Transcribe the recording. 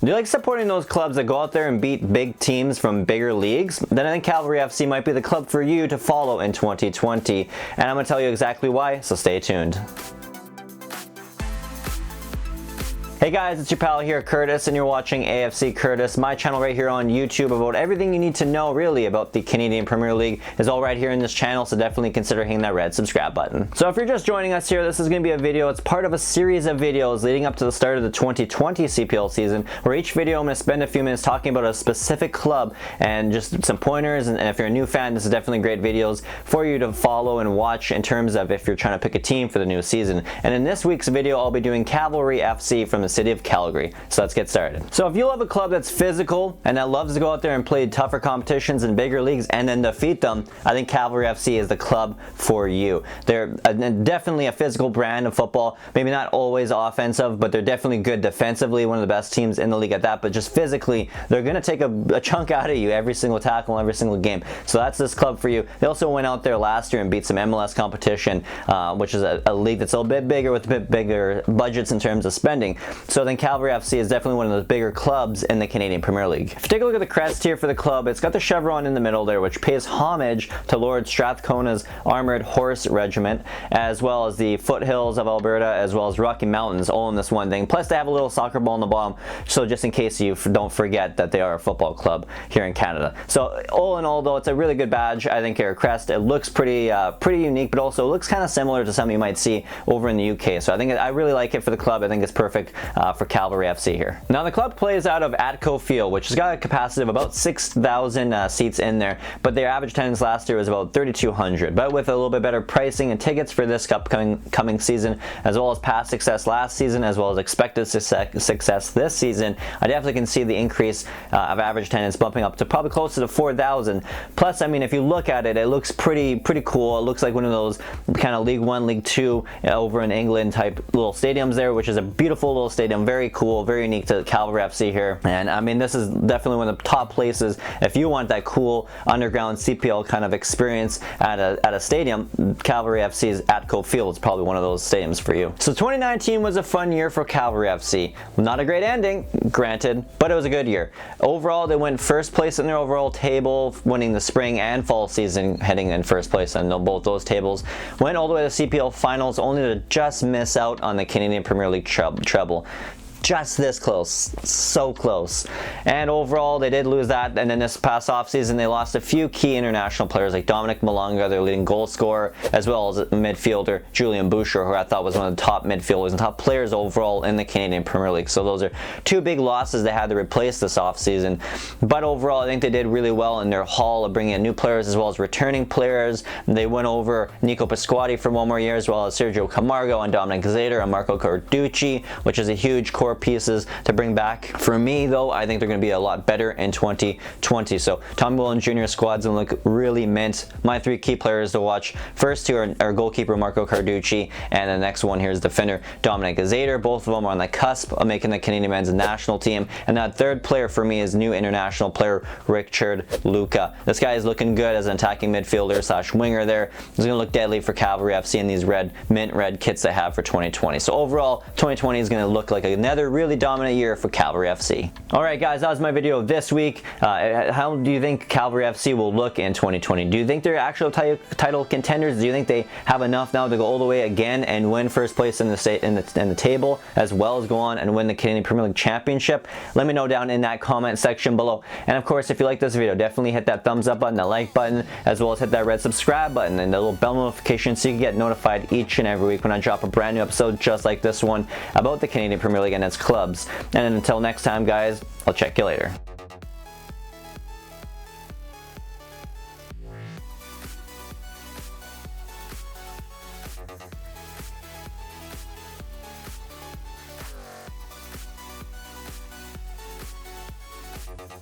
Do you like supporting those clubs that go out there and beat big teams from bigger leagues? Then I think Cavalry FC might be the club for you to follow in 2020. And I'm going to tell you exactly why, so stay tuned. Hey guys, it's your pal here, Curtis, and you're watching A.F.C. Curtis, my channel right here on YouTube about everything you need to know really about the Canadian Premier League is all right here in this channel, so definitely consider hitting that red subscribe button. So if you're just joining us here, this is going to be a video. It's part of a series of videos leading up to the start of the 2020 CPL season, where each video I'm going to spend a few minutes talking about a specific club and just some pointers, and if you're a new fan, this is definitely great videos for you to follow and watch in terms of if you're trying to pick a team for the new season. And in this week's video, I'll be doing Cavalry FC from the city of Calgary. So let's get started. So if you love a club that's physical and that loves to go out there and play tougher competitions in bigger leagues and then defeat them, I think Cavalry FC is the club for you. They're definitely a physical brand of football, maybe not always offensive, but they're definitely good defensively, one of the best teams in the league at that, but just physically, they're going to take a chunk out of you every single tackle, every single game. So that's this club for you. They also went out there last year and beat some MLS competition, which is a league that's a little bit bigger with a bit bigger budgets in terms of spending. So I think Cavalry FC is definitely one of those bigger clubs in the Canadian Premier League. If you take a look at the crest here for the club, it's got the chevron in the middle there, which pays homage to Lord Strathcona's Armored Horse Regiment, as well as the foothills of Alberta, as well as Rocky Mountains, all in this one thing. Plus they have a little soccer ball on the bottom, so just in case you don't forget that they are a football club here in Canada. So all in all though, it's a really good badge, I think, here, crest. It looks pretty unique, but also it looks kind of similar to something you might see over in the UK. So I really like it for the club. I think it's perfect for Cavalry FC here. Now the club plays out of Atco Field, which has got a capacity of about 6,000 seats in there, but their average attendance last year was about 3,200. But with a little bit better pricing and tickets for this coming season, as well as past success last season, as well as expected success this season, I definitely can see the increase of average attendance bumping up to probably closer to 4,000. Plus, I mean, if you look at it, it looks pretty cool. It looks like one of those kind of League One, League Two over in England type little stadiums there, which is a beautiful little stadium, very cool, very unique to Cavalry FC here. And I mean, this is definitely one of the top places if you want that cool underground CPL kind of experience at a stadium. Cavalry FC's Atco Field is probably one of those stadiums for you. So 2019 was a fun year for Cavalry FC. Not a great ending, granted, but it was a good year. Overall, they went first place in their overall table, winning the spring and fall season, heading in first place on both those tables. Went all the way to CPL finals, only to just miss out on the Canadian Premier League treble. Just this close, so close. And overall, they did lose that, and then this past offseason, they lost a few key international players like Dominic Malonga, their leading goal scorer, as well as midfielder Julian Boucher, who I thought was one of the top midfielders and top players overall in the Canadian Premier League. So those are two big losses they had to replace this offseason. But overall, I think they did really well in their haul of bringing in new players as well as returning players. They went over Nico Pasquati for one more year, as well as Sergio Camargo and Dominic Zader and Marco Carducci, which is a huge core pieces to bring back. For me though, I think they're going to be a lot better in 2020. So Tommy Williams Jr. squad's going to look really mint. My three key players to watch: first two are goalkeeper Marco Carducci, and the next one here is defender Dominic Zader. Both of them are on the cusp of making the Canadian men's national team. And that third player for me is new international player Richard Luca. This guy is looking good as an attacking midfielder slash winger there. He's going to look deadly for Cavalry FC in these mint red kits they have for 2020. So overall, 2020 is going to look like another really dominant year for Cavalry FC. Alright guys, that was my video of this week. How do you think Cavalry FC will look in 2020? Do you think they're actual title contenders? Do you think they have enough now to go all the way again and win first place in the table, as well as go on and win the Canadian Premier League Championship? Let me know down in that comment section below. And of course, if you like this video, definitely hit that thumbs up button, the like button, as well as hit that red subscribe button and the little bell notification so you can get notified each and every week when I drop a brand new episode just like this one about the Canadian Premier League and its clubs. And until next time guys, I'll check you later.